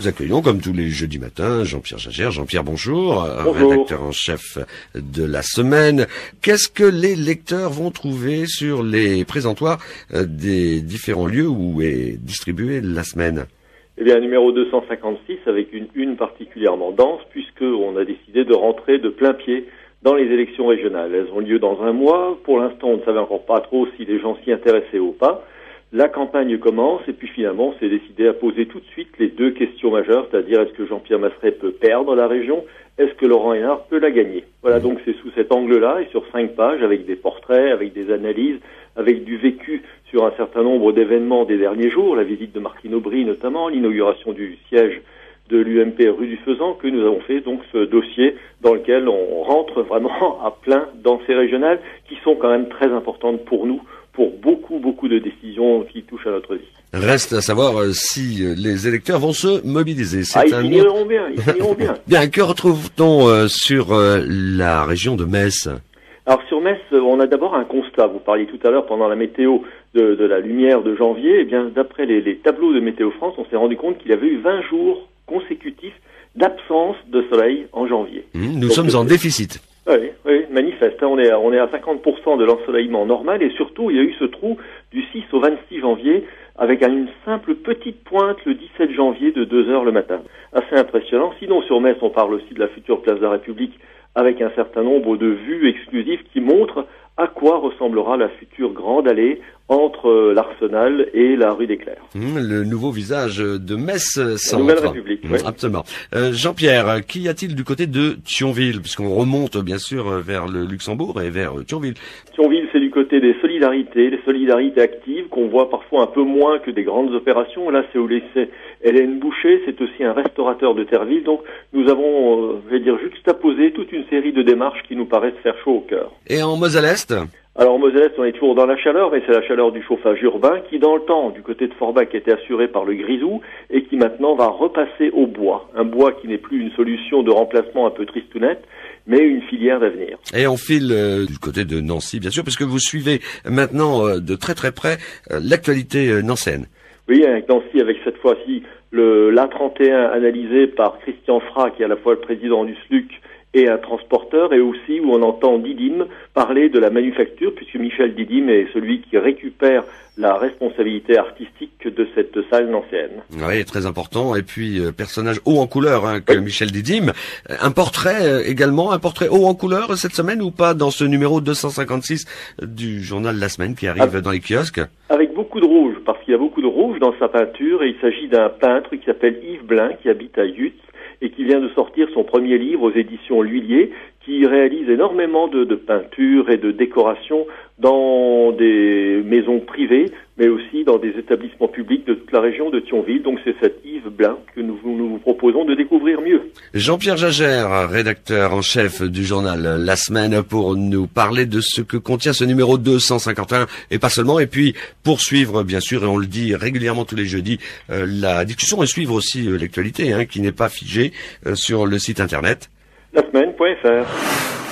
Nous accueillons, comme tous les jeudis matins, Jean-Pierre Jagère. Jean-Pierre, bonjour. Bonjour. Rédacteur en chef de la semaine. Qu'est-ce que les lecteurs vont trouver sur les présentoirs des différents lieux où est distribuée la semaine? Eh bien, numéro 256 avec une une particulièrement dense puisqu'on a décidé de rentrer de plein pied dans les élections régionales. Elles ont lieu dans un mois. Pour l'instant, on ne savait encore pas trop si les gens s'y intéressaient ou pas. La campagne commence et puis finalement, on s'est décidé à poser tout de suite les deux questions majeures, c'est-à-dire est-ce que Jean-Pierre Masseret peut perdre la région? Est-ce que Laurent Hénart peut la gagner? Voilà, donc c'est sous cet angle-là et sur 5 pages avec des portraits, avec des analyses, avec du vécu sur un certain nombre d'événements des derniers jours, la visite de Martine Aubry notamment, l'inauguration du siège de l'UMP rue du Faisan, que nous avons fait donc ce dossier dans lequel on rentre vraiment à plein dans ces régionales qui sont quand même très importantes pour nous, pour beaucoup de décisions qui touchent à notre vie. Reste à savoir si les électeurs vont se mobiliser. Ils finiront bien. Bien, que retrouve-t-on sur la région de Metz? Alors sur Metz, on a d'abord un constat. Vous parliez tout à l'heure pendant la météo de la lumière de janvier. Eh bien, d'après les tableaux de Météo France, on s'est rendu compte qu'il y avait eu 20 jours consécutifs d'absence de soleil en janvier. Nous sommes en déficit. Oui, manifeste. On est à 50% de l'ensoleillement normal et surtout, il y a eu ce trou du 6 au 26 janvier avec une simple petite pointe le 17 janvier de 2h le matin. Assez impressionnant. Sinon, sur Metz, on parle aussi de la future place de la République avec un certain nombre de vues exclusives qui montrent à quoi ressemblera la future grande allée entre l'Arsenal et la rue des Clercs. Le nouveau visage de Metz La Nouvelle République, oui. Absolument. Jean-Pierre, qu'y a-t-il du côté de Thionville? Puisqu'on remonte bien sûr vers le Luxembourg et vers Thionville. Thionville, c'est du côté des solidarités actives qu'on voit parfois un peu moins que des grandes opérations. Là, c'est au lycée Hélène Boucher, c'est aussi un restaurateur de Terreville. Donc, nous avons, juxtaposé toute une série de démarches qui nous paraissent faire chaud au cœur. Et en Moselle-Est? Alors, en Moselle-Est, on est toujours dans la chaleur, mais c'est la chaleur du chauffage urbain qui, dans le temps, du côté de Forbach, était assuré par le grisou et qui maintenant va repasser au bois. Un bois qui n'est plus une solution de remplacement un peu tristounette, mais une filière d'avenir. Et on file du côté de Nancy, bien sûr, parce que vous suivez maintenant de très près l'actualité nancéenne. Oui, avec Nancy, avec cette fois-ci l'A31 analysé par Christian Fra, qui est à la fois le président du SLUC et un transporteur, et aussi où on entend Didim parler de la manufacture, puisque Michel Didim est celui qui récupère la responsabilité artistique de cette salle nancéenne. Oui, très important. Et puis, personnage haut en couleur que Michel Didim. Un portrait également, un portrait haut en couleur cette semaine ou pas dans ce numéro 256 du journal de la semaine qui arrive dans les kiosques? Avec beaucoup de rouge, parce qu'il y a beaucoup de rouge dans sa peinture, et il s'agit d'un peintre qui s'appelle Yves Blin, qui habite à Yutz, et qui vient de sortir son premier livre aux éditions L'Huillier, qui réalise énormément de peintures et de décorations dans des maisons privées, mais aussi dans des établissements publics de toute la région de Thionville. Donc c'est cet Yves Blin que nous vous proposons de découvrir mieux. Jean-Pierre Jagère, rédacteur en chef du journal La Semaine, pour nous parler de ce que contient ce numéro 251, et pas seulement, et puis poursuivre bien sûr, et on le dit régulièrement tous les jeudis, la discussion et suivre aussi l'actualité qui n'est pas figée sur le site internet lasemaine.fr.